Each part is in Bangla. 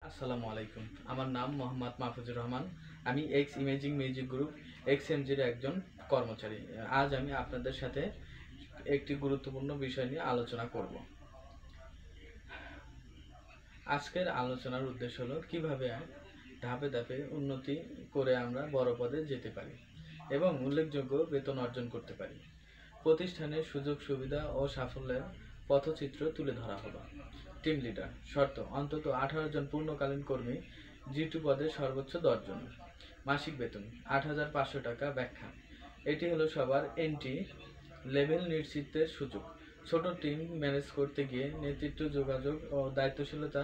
আসসালামু আলাইকুম। আমার নাম মোহাম্মদ মাহফুজুর রহমান। আমি এক্স ইমেজিং মিউজিক গ্রুপ এক্সএমজির একজন কর্মচারী। আজ আমি আপনাদের সাথে একটি গুরুত্বপূর্ণ বিষয় নিয়ে আলোচনা করব। আজকের আলোচনার উদ্দেশ্য হলো কিভাবে ধাপে ধাপে উন্নতি করে আমরা বড় পদে যেতে পারি এবং উল্লেখযোগ্য বেতন অর্জন করতে পারি। প্রতিষ্ঠানের সুযোগ সুবিধা ও সাফল্যের পথচিত্র তুলে ধরা হলো। টিম লিডার শর্ত: অন্তত 18 জন পূর্ণকালীন কর্মী, G2 পদে সর্বোচ্চ 10 জন। মাসিক বেতন 8,500 টাকা। ব্যাখ্যা: এটি হলো সবার এন্ট্রি লেভেল নেতৃত্বের সুযোগ। ছোট টিম ম্যানেজ করতে গিয়ে নেতৃত্ব, যোগাযোগ ও দায়িত্বশীলতা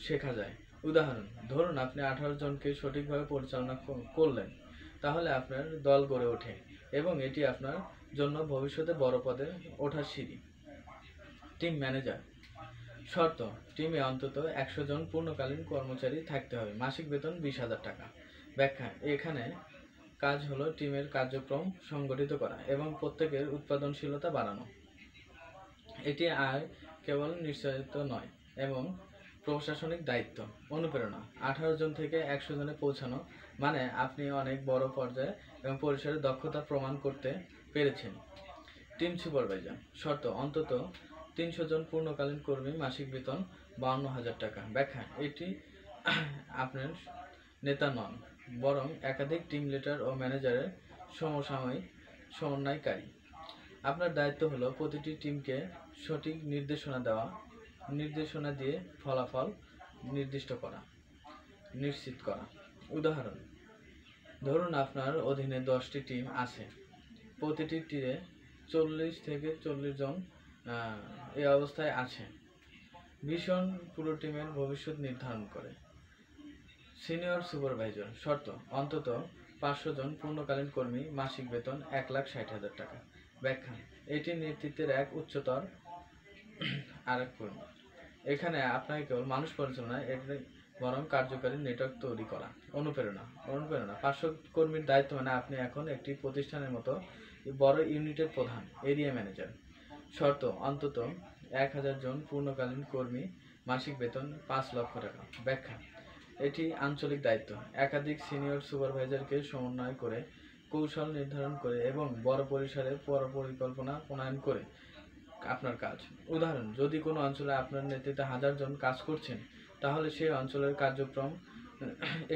শেখা যায়। উদাহরণ: ধরুন আপনি 18 জনকে সঠিকভাবে পরিচালনা করলেন, তাহলে আপনার দল গড়ে ওঠে এবং এটি আপনার জন্য ভবিষ্যতে বড় পদে ওঠার সিঁড়ি। টিম ম্যানেজার শর্ত: টিমে অন্তত 100 জন পূর্ণকালীন কর্মচারী থাকতে হবে। মাসিক বেতন 20,000 টাকা। ব্যাখ্যা: এখানে কাজ হলো টিমের কার্যক্রম সংগঠিত করা এবং প্রত্যেকের উৎপাদনশীলতা বাড়ানো। এটি আয় কেবল নিশ্চিত নয় এবং প্রশাসনিক দায়িত্ব। অনুপ্রেরণা: 18 জন থেকে 100 জনে পৌঁছানো মানে আপনি অনেক বড় পর্যায়ে এবং পরিসরে দক্ষতা প্রমাণ করতে পেরেছেন। টিম সুপারভাইজার শর্ত: অন্তত 300 জন পূর্ণকালীন কর্মী, মাসিক বেতন 52,000 টাকা। ব্যাখ্যা: এটি আপনার নেতা নন, বরং একাধিক টিম লিডার ও ম্যানেজারের সমসাময়িক সমন্বয়কারী। আপনার দায়িত্ব হলো প্রতিটি টিমকে সঠিক নির্দেশনা দিয়ে ফলাফল নিশ্চিত করা। উদাহরণ: ধরুন আপনার অধীনে 10টি টিম আছে, প্রতিটি টিমে 40 থেকে 40 জন এই অবস্থায় আছে। ভিশন পুরো টিমের ভবিষ্যৎ নির্ধারণ করে। সিনিয়র সুপারভাইজার শর্ত: অন্তত 500 জন পূর্ণকালীন কর্মী, মাসিক বেতন 1,60,000 টাকা। ব্যাখ্যা: এটি নেতৃত্বের এক উচ্চতর আরেক কর্মী। এখানে আপনাকে কেবল মানুষ পরিচালনা বরং কার্যকারী নেটওয়ার্ক তৈরি করা। অনুপ্রেরণা 500 কর্মীর দায়িত্ব মানে আপনি এখন একটি প্রতিষ্ঠানের মতো বড় ইউনিটের প্রধান, এরিয়া ম্যানেজার। শর্ত: অন্তত 1,000 জন পূর্ণকালীন কর্মী, মাসিক বেতন 5 লক্ষ টাকা। ব্যাখ্যা: এটি আঞ্চলিক দায়িত্ব, একাধিক সিনিয়র সুপারভাইজারকে সমন্বয় করে, কৌশল নির্ধারণ করে এবং বড় পরিসরে পরিকল্পনা প্রণয়ন করে আপনার কাজ। উদাহরণ: যদি কোনো অঞ্চলে আপনার নেতৃত্বে 1000 জন কাজ করছেন, তাহলে সেই অঞ্চলের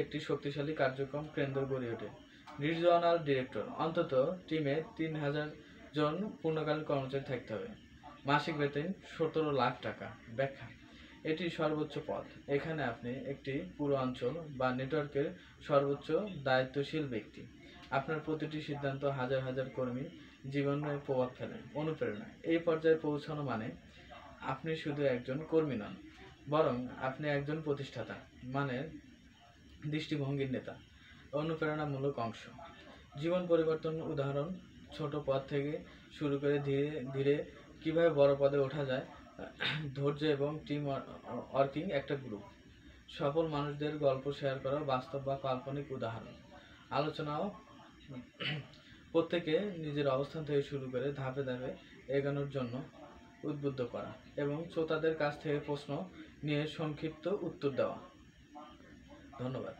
একটি শক্তিশালী কার্যক্রম কেন্দ্র গড়ে ওঠে। রিজিওনাল ডিরেক্টর অন্তত টিমে 3,000 জন পূর্ণকালীন কর্মচারী থাকতে হবে। মাসিক বেতন 17 লাখ টাকা। ব্যাখ্যা: এটি সর্বোচ্চ পদ। এখানে আপনি একটি পুরো অঞ্চল বা নেটওয়ার্কের সর্বোচ্চ দায়িত্বশীল ব্যক্তি। আপনার প্রতিটি সিদ্ধান্ত হাজার হাজার কর্মী জীবনে প্রভাব ফেলে। অনুপ্রেরণা: এই পর্যায়ে পৌঁছানো মানে আপনি শুধু একজন কর্মী নন, বরং আপনি একজন প্রতিষ্ঠাতা, মানে দৃষ্টিভঙ্গির নেতা, অনুপ্রেরণামূলক অংশ। জীবন পরিবর্তন উদাহরণ: ছোট পদ থেকে শুরু করে ধীরে ধীরে কিভাবে বড় পদে ওঠা যায়। ধৈর্য এবং টিম ওয়ার্কিং একটা গ্রুপ। সফল মানুষদের গল্প শেয়ার করা, বাস্তব বা কাল্পনিক উদাহরণ। আলোচনাও প্রত্যেকে নিজের অবস্থান থেকে শুরু করে ধাপে ধাপে এগোনোর জন্য উদ্বুদ্ধ করা এবং শ্রোতাদের কাছ থেকে প্রশ্ন নিয়ে সংক্ষিপ্ত উত্তর দেওয়া। ধন্যবাদ।